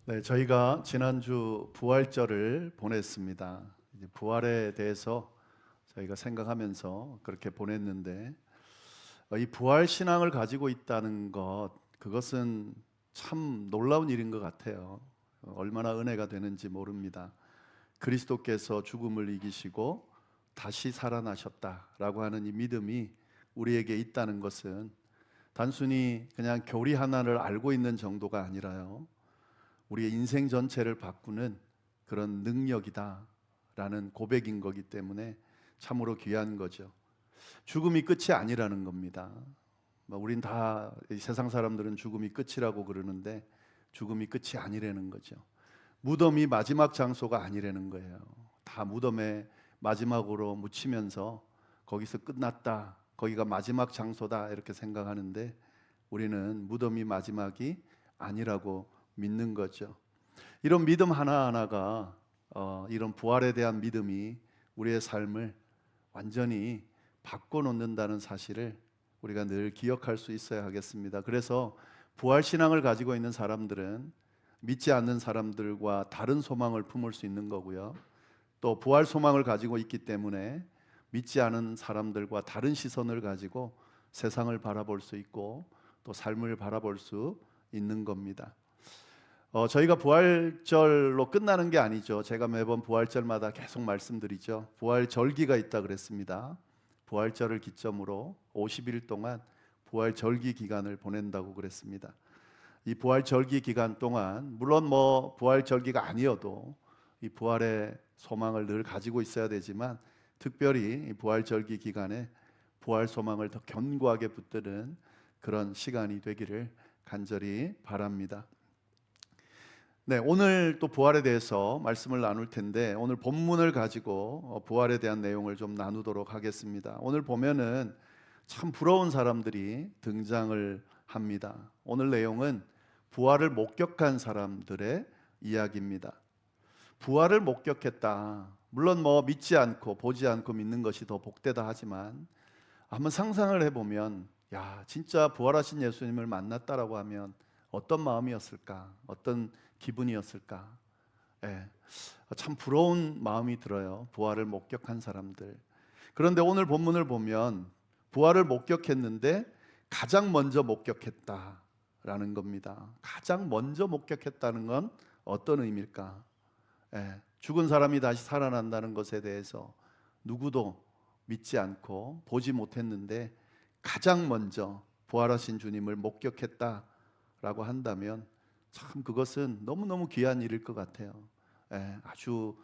네, 저희가 지난주 부활절을 보냈습니다. 이제 부활에 대해서 저희가 생각하면서 그렇게 보냈는데, 이 부활 신앙을 가지고 있다는 것, 그것은 참 놀라운 일인 것 같아요. 얼마나 은혜가 되는지 모릅니다. 그리스도께서 죽음을 이기시고 다시 살아나셨다라고 하는 이 믿음이 우리에게 있다는 것은 단순히 그냥 교리 하나를 알고 있는 정도가 아니라요, 우리의 인생 전체를 바꾸는 그런 능력이다라는 고백인 거기 때문에 참으로 귀한 거죠. 죽음이 끝이 아니라는 겁니다. 우린 다 세상 사람들은 죽음이 끝이라고 그러는데 죽음이 끝이 아니라는 거죠. 무덤이 마지막 장소가 아니라는 거예요. 다 무덤에 마지막으로 묻히면서 거기서 끝났다, 거기가 마지막 장소다 이렇게 생각하는데, 우리는 무덤이 마지막이 아니라고 믿는 거죠. 이런 믿음 하나하나가 이런 부활에 대한 믿음이 우리의 삶을 완전히 바꿔놓는다는 사실을 우리가 늘 기억할 수 있어야 하겠습니다. 그래서 부활 신앙을 가지고 있는 사람들은 믿지 않는 사람들과 다른 소망을 품을 수 있는 거고요, 또 부활 소망을 가지고 있기 때문에 믿지 않은 사람들과 다른 시선을 가지고 세상을 바라볼 수 있고 또 삶을 바라볼 수 있는 겁니다. 저희가 부활절로 끝나는 게 아니죠. 제가 매번 부활절마다 계속 말씀드리죠. 부활절기가 있다 그랬습니다. 부활절을 기점으로 50일 동안 부활절기 기간을 보낸다고 그랬습니다. 이 부활절기 기간 동안 물론 부활절기가 아니어도 이 부활의 소망을 늘 가지고 있어야 되지만, 특별히 이 부활절기 기간에 부활 소망을 더 견고하게 붙드는 그런 시간이 되기를 간절히 바랍니다. 네, 오늘 또 부활에 대해서 말씀을 나눌 텐데, 오늘 본문을 가지고 부활에 대한 내용을 좀 나누도록 하겠습니다. 오늘 보면은 참 부러운 사람들이 등장을 합니다. 오늘 내용은 부활을 목격한 사람들의 이야기입니다. 부활을 목격했다. 물론 믿지 않고 보지 않고 믿는 것이 더 복되다 하지만, 한번 상상을 해보면, 야, 진짜 부활하신 예수님을 만났다라고 하면 어떤 마음이었을까? 어떤 기분이었을까? 예, 참 부러운 마음이 들어요. 부활을 목격한 사람들. 그런데 오늘 본문을 보면 부활을 목격했는데 가장 먼저 목격했다라는 겁니다. 가장 먼저 목격했다는 건 어떤 의미일까? 죽은 사람이 다시 살아난다는 것에 대해서 누구도 믿지 않고 보지 못했는데 가장 먼저 부활하신 주님을 목격했다라고 한다면 참 그것은 너무너무 귀한 일일 것 같아요. 아주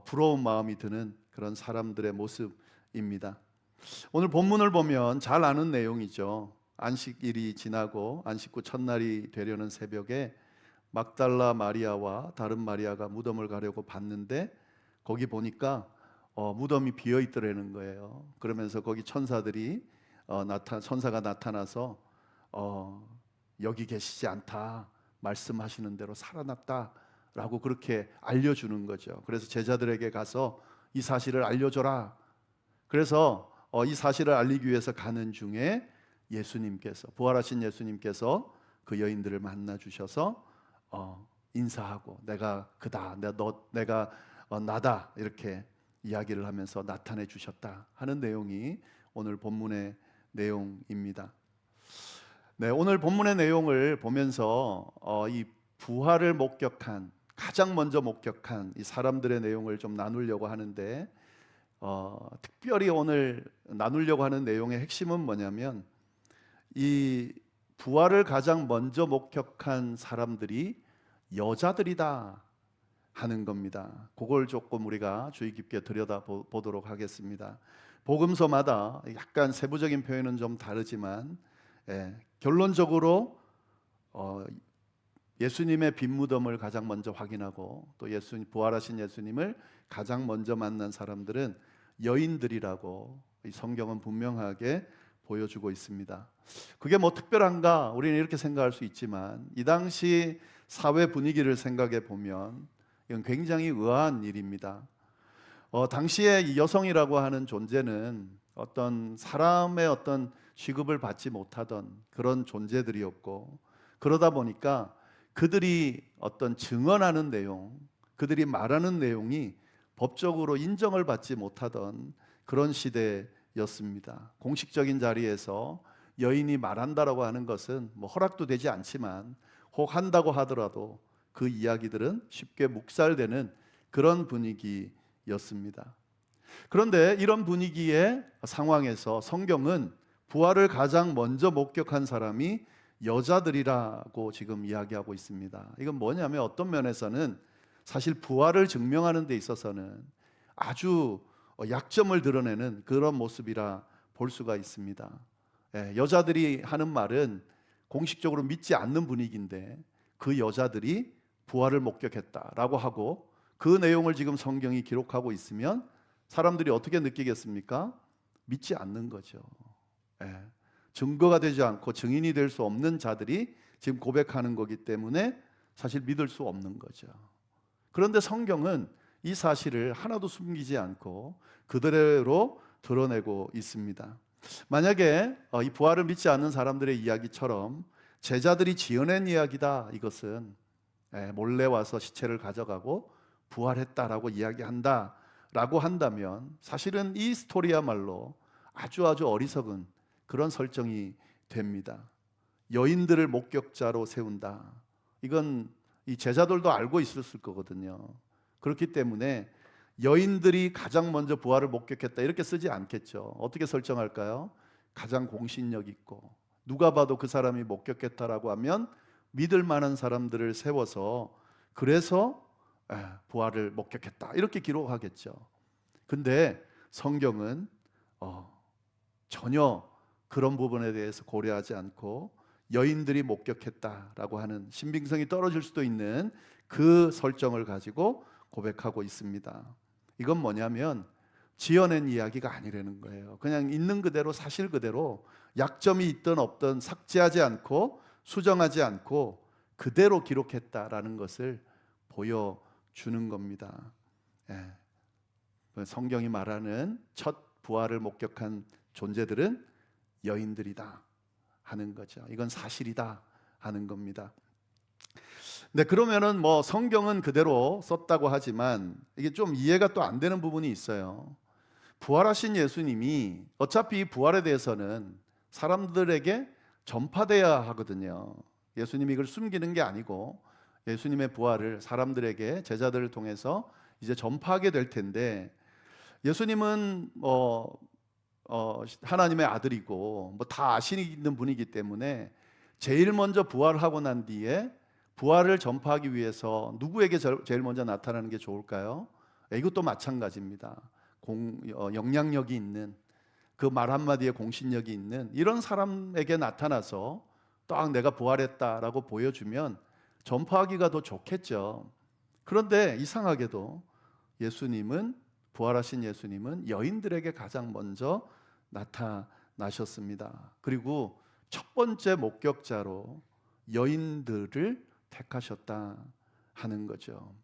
부러운 마음이 드는 그런 사람들의 모습입니다. 오늘 본문을 보면 잘 아는 내용이죠. 안식일이 지나고 안식 후 첫날이 되려는 새벽에 막달라 마리아와 다른 마리아가 무덤을 가려고 봤는데, 거기 보니까 무덤이 비어 있더라는 거예요. 그러면서 거기 천사들이 천사가 나타나서 여기 계시지 않다, 말씀하시는 대로 살아났다라고 그렇게 알려주는 거죠. 그래서 제자들에게 가서 이 사실을 알려줘라. 그래서 이 사실을 알리기 위해서 가는 중에 부활하신 예수님께서 그 여인들을 만나 주셔서 인사하고 내가 그다, 내가 나다 이렇게 이야기를 하면서 나타내 주셨다 하는 내용이 오늘 본문의 내용입니다. 네, 오늘 본문의 내용을 보면서 이 부활을 가장 먼저 목격한 이 사람들의 내용을 좀 나누려고 하는데, 특별히 오늘 나누려고 하는 내용의 핵심은 뭐냐면, 이 부활을 가장 먼저 목격한 사람들이 여자들이다 하는 겁니다. 그걸 조금 우리가 주의 깊게 들여다보도록 하겠습니다. 복음서마다 약간 세부적인 표현은 좀 다르지만, 결론적으로 예수님의 빈 무덤을 가장 먼저 확인하고 또 부활하신 예수님을 가장 먼저 만난 사람들은 여인들이라고 이 성경은 분명하게 보여주고 있습니다. 그게 특별한가? 우리는 이렇게 생각할 수 있지만, 이 당시 사회 분위기를 생각해 보면 이건 굉장히 의아한 일입니다. 당시에 이 여성이라고 하는 존재는 어떤 사람의 어떤 취급을 받지 못하던 그런 존재들이었고, 그러다 보니까 그들이 어떤 증언하는 내용, 그들이 말하는 내용이 법적으로 인정을 받지 못하던 그런 시대였습니다. 공식적인 자리에서 여인이 말한다라고 하는 것은 뭐 허락도 되지 않지만 혹 한다고 하더라도 그 이야기들은 쉽게 묵살되는 그런 분위기였습니다. 그런데 이런 분위기의 상황에서 성경은 부활을 가장 먼저 목격한 사람이 여자들이라고 지금 이야기하고 있습니다. 이건 뭐냐면 어떤 면에서는 사실 부활을 증명하는 데 있어서는 아주 약점을 드러내는 그런 모습이라 볼 수가 있습니다. 여자들이 하는 말은 공식적으로 믿지 않는 분위기인데 그 여자들이 부활을 목격했다라고 하고 그 내용을 지금 성경이 기록하고 있으면 사람들이 어떻게 느끼겠습니까? 믿지 않는 거죠. 증거가 되지 않고 증인이 될 수 없는 자들이 지금 고백하는 거기 때문에 사실 믿을 수 없는 거죠. 그런데 성경은 이 사실을 하나도 숨기지 않고 그대로 드러내고 있습니다. 만약에 이 부활을 믿지 않는 사람들의 이야기처럼 제자들이 지어낸 이야기다, 이것은 몰래 와서 시체를 가져가고 부활했다라고 이야기한다라고 한다면 사실은 이 스토리야말로 아주 어리석은 그런 설정이 됩니다. 여인들을 목격자로 세운다. 이건 이 제자들도 알고 있었을 거거든요. 그렇기 때문에 여인들이 가장 먼저 부활을 목격했다 이렇게 쓰지 않겠죠. 어떻게 설정할까요? 가장 공신력 있고 누가 봐도 그 사람이 목격했다라고 하면 믿을 만한 사람들을 세워서 그래서 부활을 목격했다 이렇게 기록하겠죠. 근데 성경은 전혀 그런 부분에 대해서 고려하지 않고 여인들이 목격했다라고 하는 신빙성이 떨어질 수도 있는 그 설정을 가지고 고백하고 있습니다. 이건 뭐냐면 지어낸 이야기가 아니라는 거예요. 그냥 있는 그대로 사실 그대로 약점이 있든 없든 삭제하지 않고 수정하지 않고 그대로 기록했다라는 것을 보여주는 겁니다. 성경이 말하는 첫 부활을 목격한 존재들은 여인들이다 하는 거죠. 이건 사실이다 하는 겁니다. 네, 그러면은 뭐 성경은 그대로 썼다고 하지만 이게 좀 이해가 또 안 되는 부분이 있어요. 부활하신 예수님이 어차피 이 부활에 대해서는 사람들에게 전파돼야 하거든요. 예수님이 이걸 숨기는 게 아니고 예수님의 부활을 사람들에게 제자들을 통해서 이제 전파하게 될 텐데 예수님은 하나님의 아들이고 뭐 다 아시는 분이기 때문에 제일 먼저 부활하고 난 뒤에 부활을 전파하기 위해서 누구에게 제일 먼저 나타나는 게 좋을까요? 이것도 마찬가지입니다. 영향력이 있는 그 말 한마디에 공신력이 있는 이런 사람에게 나타나서 딱 내가 부활했다라고 보여주면 전파하기가 더 좋겠죠. 그런데 이상하게도 부활하신 예수님은 여인들에게 가장 먼저 나타나셨습니다. 그리고 첫 번째 목격자로 여인들을 택하셨다 하는 거죠.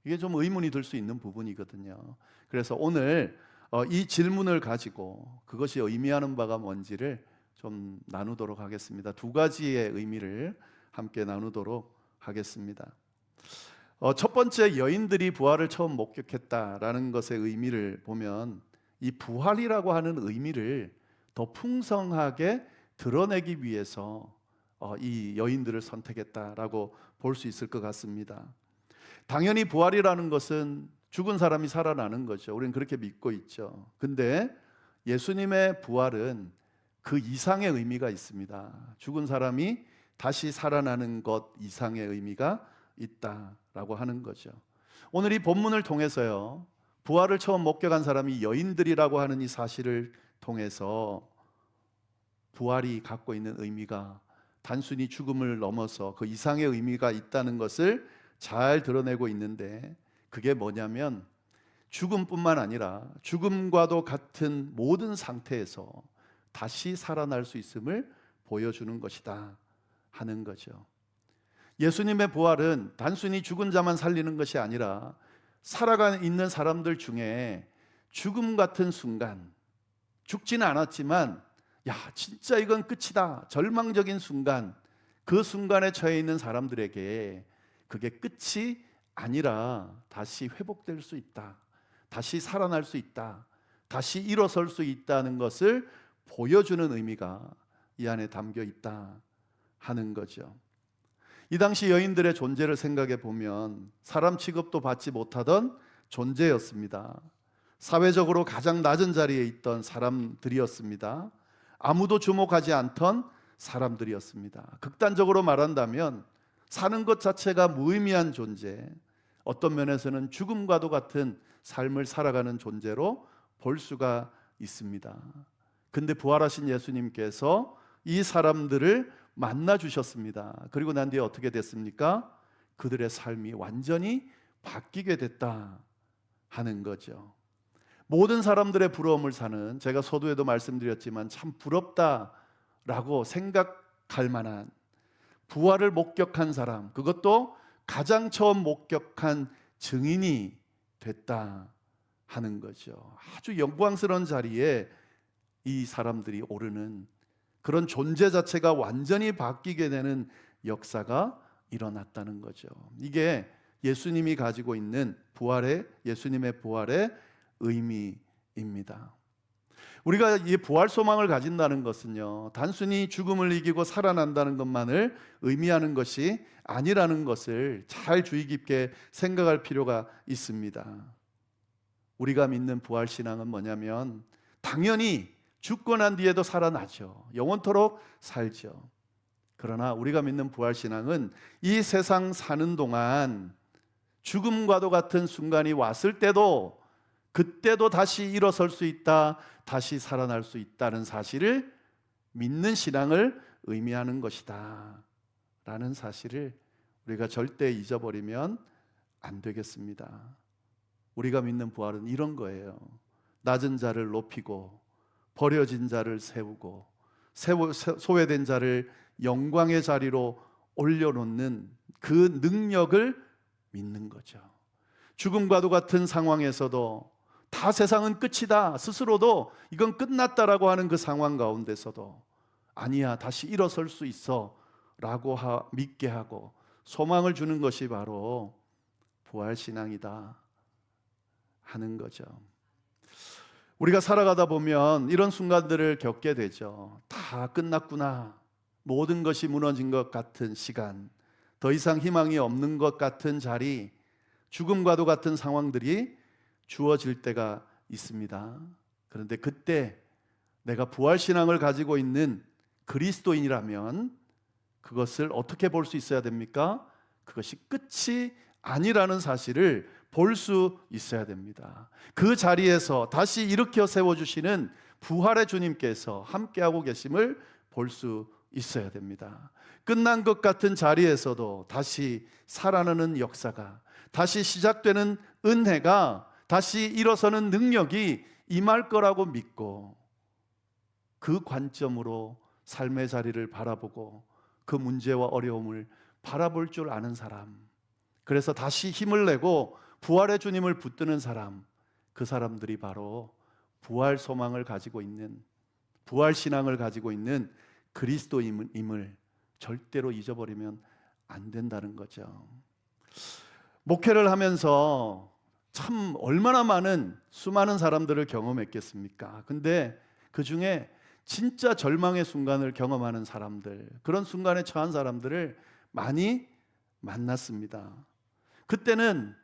이게 좀 의문이 들 수 있는 부분이거든요. 그래서 오늘 이 질문을 가지고 그것이 의미하는 바가 뭔지를 좀 나누도록 하겠습니다. 두 가지의 의미를 함께 나누도록 하겠습니다. 첫 번째, 여인들이 부활을 처음 목격했다라는 것의 의미를 보면 이 부활이라고 하는 의미를 더 풍성하게 드러내기 위해서 이 여인들을 선택했다라고 볼 수 있을 것 같습니다. 당연히 부활이라는 것은 죽은 사람이 살아나는 거죠. 우리는 그렇게 믿고 있죠. 근데 예수님의 부활은 그 이상의 의미가 있습니다. 죽은 사람이 다시 살아나는 것 이상의 의미가 있다라고 하는 거죠. 오늘 이 본문을 통해서요, 부활을 처음 목격한 사람이 여인들이라고 하는 이 사실을 통해서 부활이 갖고 있는 의미가 단순히 죽음을 넘어서 그 이상의 의미가 있다는 것을 잘 드러내고 있는데, 그게 뭐냐면 죽음뿐만 아니라 죽음과도 같은 모든 상태에서 다시 살아날 수 있음을 보여주는 것이다 하는 거죠. 예수님의 부활은 단순히 죽은 자만 살리는 것이 아니라 살아가 있는 사람들 중에 죽음 같은 순간, 죽지는 않았지만 야 진짜 이건 끝이다, 절망적인 순간, 그 순간에 처해 있는 사람들에게 그게 끝이 아니라 다시 회복될 수 있다, 다시 살아날 수 있다, 다시 일어설 수 있다는 것을 보여주는 의미가 이 안에 담겨 있다 하는 거죠. 이 당시 여인들의 존재를 생각해 보면 사람 취급도 받지 못하던 존재였습니다. 사회적으로 가장 낮은 자리에 있던 사람들이었습니다. 아무도 주목하지 않던 사람들이었습니다. 극단적으로 말한다면 사는 것 자체가 무의미한 존재, 어떤 면에서는 죽음과도 같은 삶을 살아가는 존재로 볼 수가 있습니다. 근데 부활하신 예수님께서 이 사람들을 만나 주셨습니다. 그리고 난 뒤에 어떻게 됐습니까? 그들의 삶이 완전히 바뀌게 됐다 하는 거죠. 모든 사람들의 부러움을 사는, 제가 서두에도 말씀드렸지만 참 부럽다라고 생각할 만한 부활을 목격한 사람, 그것도 가장 처음 목격한 증인이 됐다 하는 거죠. 아주 영광스러운 자리에 이 사람들이 오르는 그런 존재 자체가 완전히 바뀌게 되는 역사가 일어났다는 거죠. 이게 예수님이 가지고 있는 예수님의 부활의 의미입니다. 우리가 이 부활 소망을 가진다는 것은요, 단순히 죽음을 이기고 살아난다는 것만을 의미하는 것이 아니라는 것을 잘 주의 깊게 생각할 필요가 있습니다. 우리가 믿는 부활 신앙은 뭐냐면 당연히 죽고 난 뒤에도 살아나죠. 영원토록 살죠. 그러나 우리가 믿는 부활 신앙은 이 세상 사는 동안 죽음과도 같은 순간이 왔을 때도 그때도 다시 일어설 수 있다, 다시 살아날 수 있다는 사실을 믿는 신앙을 의미하는 것이다 라는 사실을 우리가 절대 잊어버리면 안 되겠습니다. 우리가 믿는 부활은 이런 거예요. 낮은 자를 높이고 버려진 자를 세우고 소외된 자를 영광의 자리로 올려놓는 그 능력을 믿는 거죠. 죽음과도 같은 상황에서도 다 세상은 끝이다, 스스로도 이건 끝났다라고 하는 그 상황 가운데서도 아니야, 다시 일어설 수 있어 라고 믿게 하고 소망을 주는 것이 바로 부활신앙이다 하는 거죠. 우리가 살아가다 보면 이런 순간들을 겪게 되죠. 다 끝났구나, 모든 것이 무너진 것 같은 시간, 더 이상 희망이 없는 것 같은 자리, 죽음과도 같은 상황들이 주어질 때가 있습니다. 그런데 그때 내가 부활신앙을 가지고 있는 그리스도인이라면 그것을 어떻게 볼 수 있어야 됩니까? 그것이 끝이 아니라는 사실을 볼 수 있어야 됩니다. 그 자리에서 다시 일으켜 세워주시는 부활의 주님께서 함께하고 계심을 볼 수 있어야 됩니다. 끝난 것 같은 자리에서도 다시 살아나는 역사가, 다시 시작되는 은혜가, 다시 일어서는 능력이 임할 거라고 믿고 그 관점으로 삶의 자리를 바라보고 그 문제와 어려움을 바라볼 줄 아는 사람, 그래서 다시 힘을 내고 부활의 주님을 붙드는 사람, 그 사람들이 바로 부활 소망을 가지고 있는, 부활 신앙을 가지고 있는 그리스도임을 절대로 잊어버리면 안 된다는 거죠. 목회를 하면서 참 얼마나 수많은 사람들을 경험했겠습니까? 근데 그 중에 진짜 절망의 순간을 경험하는 사람들, 그런 순간에 처한 사람들을 많이 만났습니다. 그때는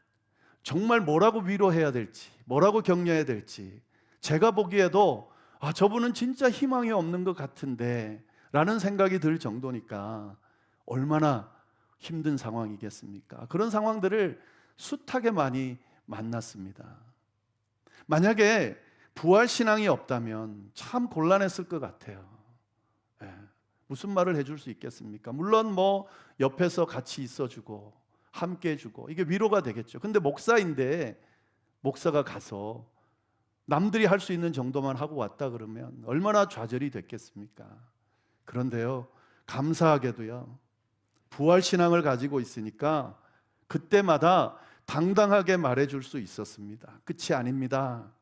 정말 뭐라고 위로해야 될지, 뭐라고 격려해야 될지, 제가 보기에도 저분은 진짜 희망이 없는 것 같은데 라는 생각이 들 정도니까 얼마나 힘든 상황이겠습니까? 그런 상황들을 숱하게 많이 만났습니다. 만약에 부활신앙이 없다면 참 곤란했을 것 같아요. 무슨 말을 해줄 수 있겠습니까? 물론 옆에서 같이 있어주고 함께 해주고 이게 위로가 되겠죠. 근데 목사인데 목사가 가서 남들이 할 수 있는 정도만 하고 왔다 그러면 얼마나 좌절이 됐겠습니까? 그런데요, 감사하게도요, 부활신앙을 가지고 있으니까 그때마다 당당하게 말해줄 수 있었습니다. 끝이 아닙니다.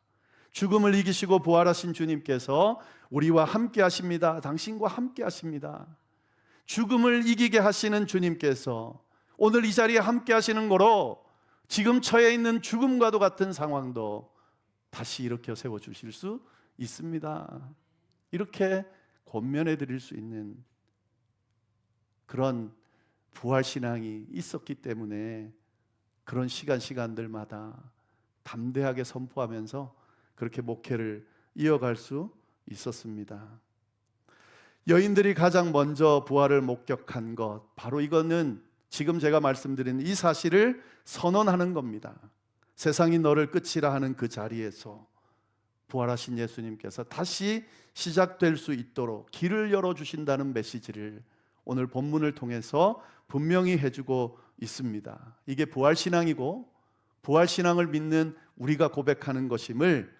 죽음을 이기시고 부활하신 주님께서 우리와 함께 하십니다. 당신과 함께 하십니다. 죽음을 이기게 하시는 주님께서 오늘 이 자리에 함께 하시는 거로 지금 처해 있는 죽음과도 같은 상황도 다시 일으켜 세워주실 수 있습니다. 이렇게 권면해 드릴 수 있는 그런 부활신앙이 있었기 때문에 그런 시간들마다 담대하게 선포하면서 그렇게 목회를 이어갈 수 있었습니다. 여인들이 가장 먼저 부활을 목격한 것, 바로 이거는 지금 제가 말씀드린 이 사실을 선언하는 겁니다. 세상이 너를 끝이라 하는 그 자리에서 부활하신 예수님께서 다시 시작될 수 있도록 길을 열어주신다는 메시지를 오늘 본문을 통해서 분명히 해주고 있습니다. 이게 부활신앙이고 부활신앙을 믿는 우리가 고백하는 것임을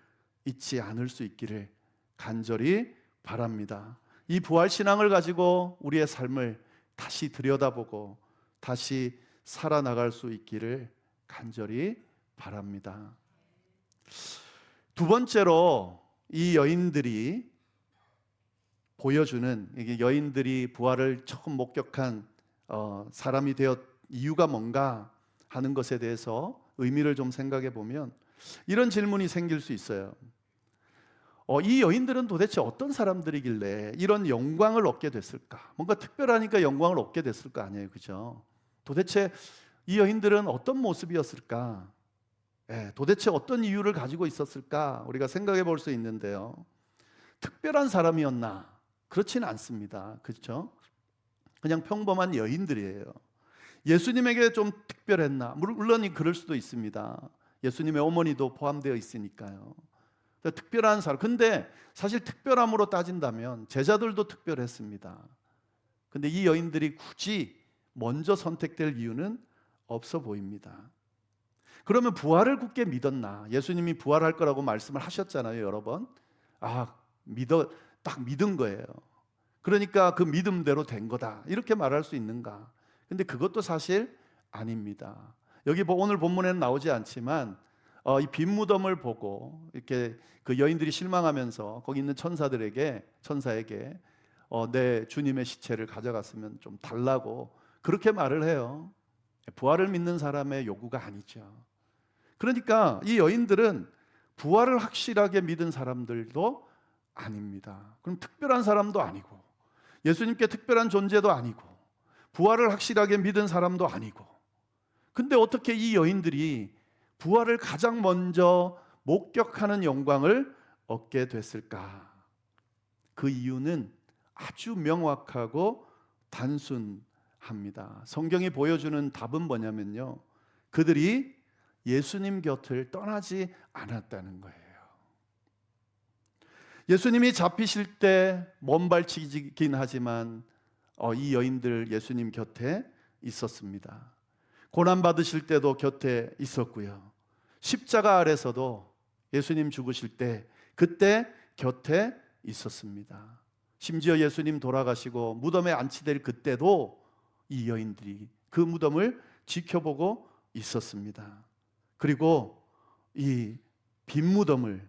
잊지 않을 수 있기를 간절히 바랍니다. 이 부활신앙을 가지고 우리의 삶을 다시 들여다보고 다시 살아나갈 수 있기를 간절히 바랍니다. 두 번째로 이 여인들이 보여주는, 이게 여인들이 부활을 처음 목격한 사람이 되었 이유가 뭔가 하는 것에 대해서 의미를 좀 생각해 보면 이런 질문이 생길 수 있어요. 이 여인들은 도대체 어떤 사람들이길래 이런 영광을 얻게 됐을까? 뭔가 특별하니까 영광을 얻게 됐을 거 아니에요, 그죠? 도대체 이 여인들은 어떤 모습이었을까? 도대체 어떤 이유를 가지고 있었을까? 우리가 생각해 볼 수 있는데요. 특별한 사람이었나? 그렇지는 않습니다. 그렇죠? 그냥 평범한 여인들이에요. 예수님에게 좀 특별했나? 물론 그럴 수도 있습니다. 예수님의 어머니도 포함되어 있으니까요. 특별한 사람. 근데 사실 특별함으로 따진다면 제자들도 특별했습니다. 근데 이 여인들이 굳이 먼저 선택될 이유는 없어 보입니다. 그러면 부활을 굳게 믿었나? 예수님이 부활할 거라고 말씀을 하셨잖아요, 여러 번. 딱 믿은 거예요. 그러니까 그 믿음대로 된 거다, 이렇게 말할 수 있는가? 근데 그것도 사실 아닙니다. 여기 오늘 본문에는 나오지 않지만 이 빈 무덤을 보고 이렇게 그 여인들이 실망하면서 거기 있는 천사에게 내 주님의 시체를 가져갔으면 좀 달라고 그렇게 말을 해요. 부활을 믿는 사람의 요구가 아니죠. 그러니까 이 여인들은 부활을 확실하게 믿은 사람들도 아닙니다. 그럼 특별한 사람도 아니고 예수님께 특별한 존재도 아니고 부활을 확실하게 믿은 사람도 아니고, 근데 어떻게 이 여인들이 부활을 가장 먼저 목격하는 영광을 얻게 됐을까? 그 이유는 아주 명확하고 단순합니다. 성경이 보여주는 답은 뭐냐면요, 그들이 예수님 곁을 떠나지 않았다는 거예요. 예수님이 잡히실 때 먼 발치긴 하지만 이 여인들 예수님 곁에 있었습니다. 고난 받으실 때도 곁에 있었고요. 십자가 아래서도 예수님 죽으실 때 그때 곁에 있었습니다. 심지어 예수님 돌아가시고 무덤에 안치될 그때도 이 여인들이 그 무덤을 지켜보고 있었습니다. 그리고 이 빈 무덤을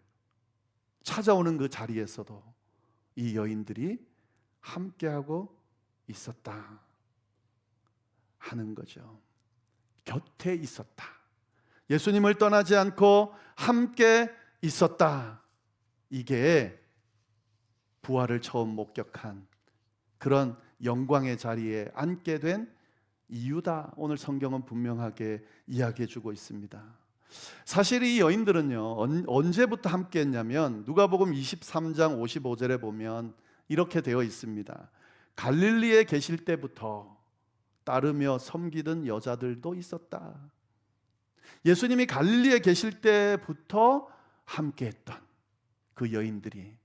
찾아오는 그 자리에서도 이 여인들이 함께하고 있었다 하는 거죠. 곁에 있었다. 예수님을 떠나지 않고 함께 있었다. 이게 부활을 처음 목격한 그런 영광의 자리에 앉게 된 이유다. 오늘 성경은 분명하게 이야기해 주고 있습니다. 사실 이 여인들은요, 언제부터 함께 했냐면 누가복음 23장 55절에 보면 이렇게 되어 있습니다. 갈릴리에 계실 때부터 따르며 섬기던 여자들도 있었다. 예수님이 갈릴리에 계실 때부터 함께했던 그 여인들이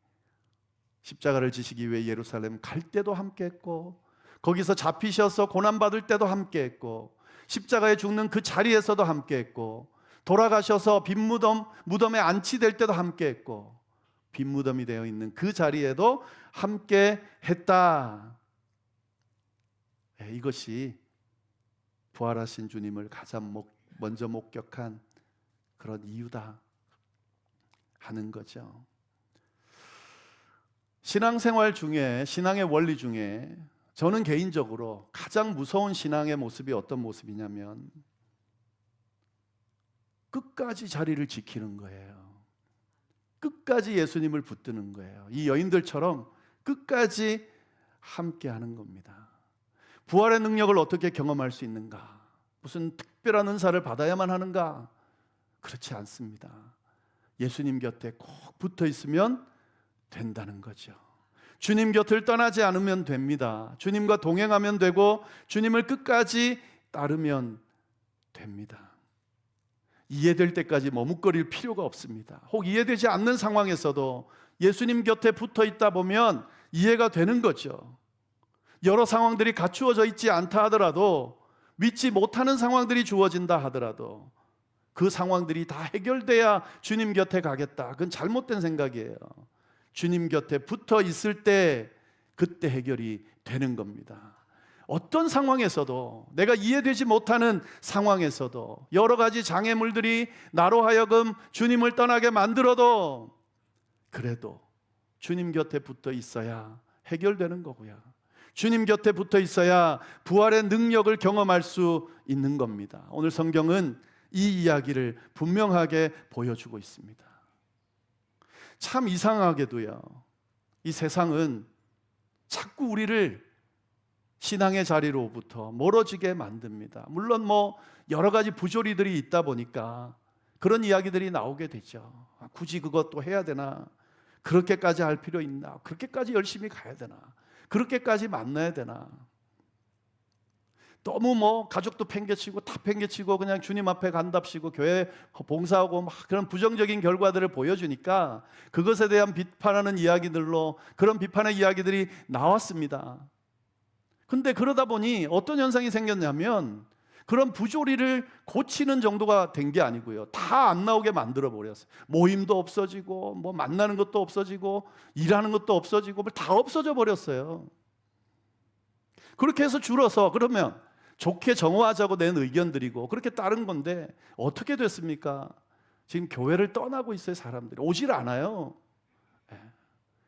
십자가를 지시기 위해 예루살렘 갈 때도 함께했고, 거기서 잡히셔서 고난받을 때도 함께했고, 십자가에 죽는 그 자리에서도 함께했고, 돌아가셔서 빈 무덤에 안치될 때도 함께했고, 빈 무덤이 되어 있는 그 자리에도 함께했다. 이것이 부활하신 주님을 가장 먼저 목격한 그런 이유다 하는 거죠. 신앙생활 중에, 신앙의 원리 중에 저는 개인적으로 가장 무서운 신앙의 모습이 어떤 모습이냐면 끝까지 자리를 지키는 거예요. 끝까지 예수님을 붙드는 거예요. 이 여인들처럼 끝까지 함께하는 겁니다. 부활의 능력을 어떻게 경험할 수 있는가? 무슨 특별한 은사를 받아야만 하는가? 그렇지 않습니다. 예수님 곁에 꼭 붙어 있으면 된다는 거죠. 주님 곁을 떠나지 않으면 됩니다. 주님과 동행하면 되고 주님을 끝까지 따르면 됩니다. 이해될 때까지 머뭇거릴 필요가 없습니다. 혹 이해되지 않는 상황에서도 예수님 곁에 붙어 있다 보면 이해가 되는 거죠. 여러 상황들이 갖추어져 있지 않다 하더라도, 믿지 못하는 상황들이 주어진다 하더라도 그 상황들이 다 해결돼야 주님 곁에 가겠다. 그건 잘못된 생각이에요. 주님 곁에 붙어 있을 때 그때 해결이 되는 겁니다. 어떤 상황에서도, 내가 이해되지 못하는 상황에서도, 여러 가지 장애물들이 나로 하여금 주님을 떠나게 만들어도 그래도 주님 곁에 붙어 있어야 해결되는 거고요. 주님 곁에 붙어 있어야 부활의 능력을 경험할 수 있는 겁니다. 오늘 성경은 이 이야기를 분명하게 보여주고 있습니다. 참 이상하게도요, 이 세상은 자꾸 우리를 신앙의 자리로부터 멀어지게 만듭니다. 물론 여러 가지 부조리들이 있다 보니까 그런 이야기들이 나오게 되죠. 굳이 그것도 해야 되나? 그렇게까지 할 필요 있나? 그렇게까지 열심히 가야 되나? 그렇게까지 만나야 되나? 너무 가족도 팽개치고 다 팽개치고 그냥 주님 앞에 간답시고 교회 봉사하고 막 그런 부정적인 결과들을 보여주니까 그것에 대한 비판하는 이야기들로 그런 비판의 이야기들이 나왔습니다. 근데 그러다 보니 어떤 현상이 생겼냐면 그런 부조리를 고치는 정도가 된 게 아니고요, 다 안 나오게 만들어 버렸어요. 모임도 없어지고 만나는 것도 없어지고 일하는 것도 없어지고 다 없어져 버렸어요. 그렇게 해서 줄어서 그러면 좋게 정화하자고 낸 의견들이고 그렇게 따른 건데 어떻게 됐습니까? 지금 교회를 떠나고 있어요. 사람들이 오질 않아요.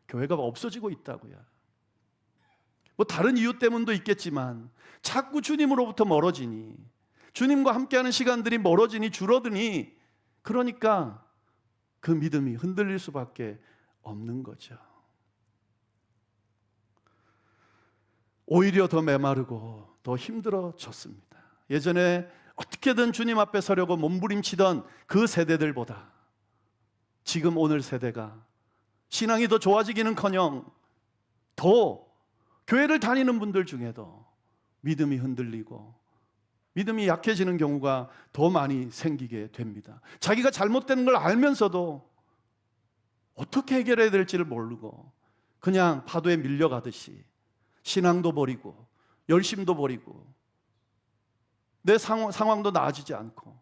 교회가 없어지고 있다고요. 다른 이유 때문도 있겠지만 자꾸 주님으로부터 멀어지니, 주님과 함께하는 시간들이 멀어지니, 줄어드니, 그러니까 그 믿음이 흔들릴 수밖에 없는 거죠. 오히려 더 메마르고 더 힘들어졌습니다. 예전에 어떻게든 주님 앞에 서려고 몸부림치던 그 세대들보다 지금 오늘 세대가 신앙이 더 좋아지기는커녕 더 교회를 다니는 분들 중에도 믿음이 흔들리고 믿음이 약해지는 경우가 더 많이 생기게 됩니다. 자기가 잘못된 걸 알면서도 어떻게 해결해야 될지를 모르고 그냥 파도에 밀려가듯이 신앙도 버리고 열심도 버리고 내 상황도 나아지지 않고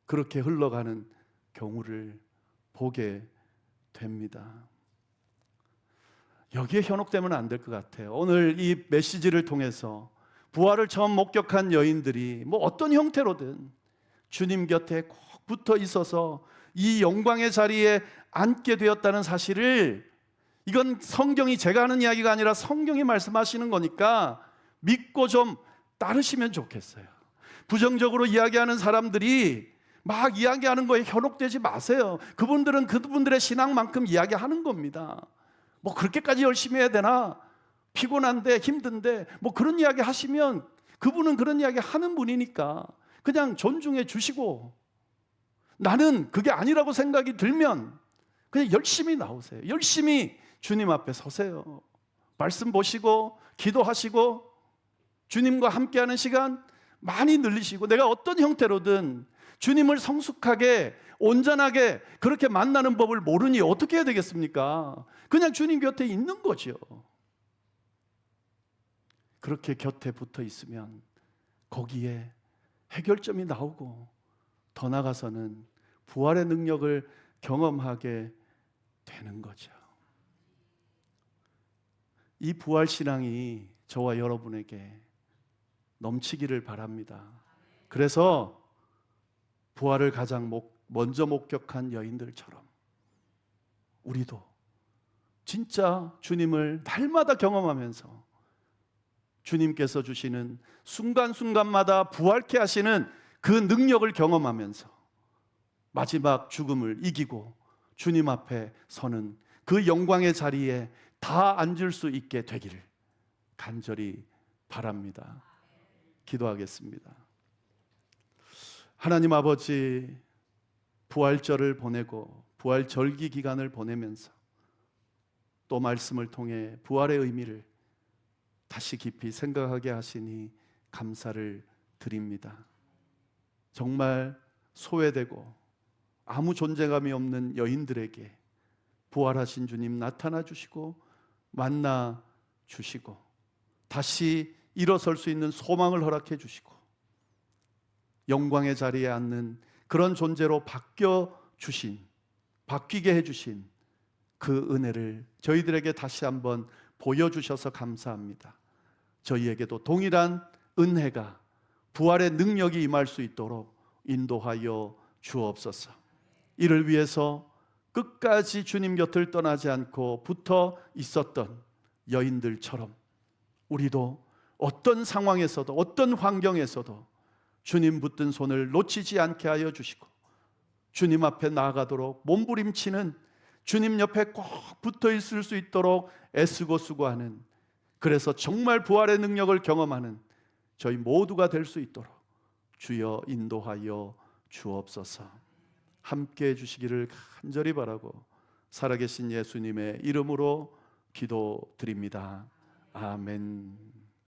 그렇게 흘러가는 경우를 보게 됩니다. 여기에 현혹되면 안 될 것 같아요. 오늘 이 메시지를 통해서 부활을 처음 목격한 여인들이 어떤 형태로든 주님 곁에 꼭 붙어 있어서 이 영광의 자리에 앉게 되었다는 사실을, 이건 성경이 제가 하는 이야기가 아니라 성경이 말씀하시는 거니까 믿고 좀 따르시면 좋겠어요. 부정적으로 이야기하는 사람들이 막 이야기하는 거에 현혹되지 마세요. 그분들은 그분들의 신앙만큼 이야기하는 겁니다. 그렇게까지 열심히 해야 되나? 피곤한데 힘든데 그런 이야기 하시면 그분은 그런 이야기 하는 분이니까 그냥 존중해 주시고, 나는 그게 아니라고 생각이 들면 그냥 열심히 나오세요. 열심히 주님 앞에 서세요. 말씀 보시고 기도하시고 주님과 함께하는 시간 많이 늘리시고, 내가 어떤 형태로든 주님을 성숙하게 온전하게 그렇게 만나는 법을 모르니 어떻게 해야 되겠습니까? 그냥 주님 곁에 있는 거죠. 그렇게 곁에 붙어 있으면 거기에 해결점이 나오고 더 나아가서는 부활의 능력을 경험하게 되는 거죠. 이 부활 신앙이 저와 여러분에게 넘치기를 바랍니다. 그래서 부활을 가장 먼저 목격한 여인들처럼 우리도 진짜 주님을 날마다 경험하면서 주님께서 주시는 순간순간마다 부활케 하시는 그 능력을 경험하면서 마지막 죽음을 이기고 주님 앞에 서는 그 영광의 자리에 다 앉을 수 있게 되기를 간절히 바랍니다. 기도하겠습니다. 하나님 아버지, 부활절을 보내고 부활절기 기간을 보내면서 또 말씀을 통해 부활의 의미를 다시 깊이 생각하게 하시니 감사를 드립니다. 정말 소외되고 아무 존재감이 없는 여인들에게 부활하신 주님 나타나 주시고 만나 주시고 다시 일어설 수 있는 소망을 허락해 주시고 영광의 자리에 앉는 그런 존재로 바뀌게 해주신 그 은혜를 저희들에게 다시 한번 보여주셔서 감사합니다. 저희에게도 동일한 은혜가 부활의 능력이 임할 수 있도록 인도하여 주옵소서. 이를 위해서 끝까지 주님 곁을 떠나지 않고 붙어 있었던 여인들처럼 우리도 어떤 상황에서도 어떤 환경에서도 주님 붙든 손을 놓치지 않게 하여 주시고 주님 앞에 나아가도록 몸부림치는 주님 옆에 꼭 붙어 있을 수 있도록 애쓰고 수고하는, 그래서 정말 부활의 능력을 경험하는 저희 모두가 될 수 있도록 주여 인도하여 주옵소서. 함께 해주시기를 간절히 바라고 살아계신 예수님의 이름으로 기도드립니다. 아멘.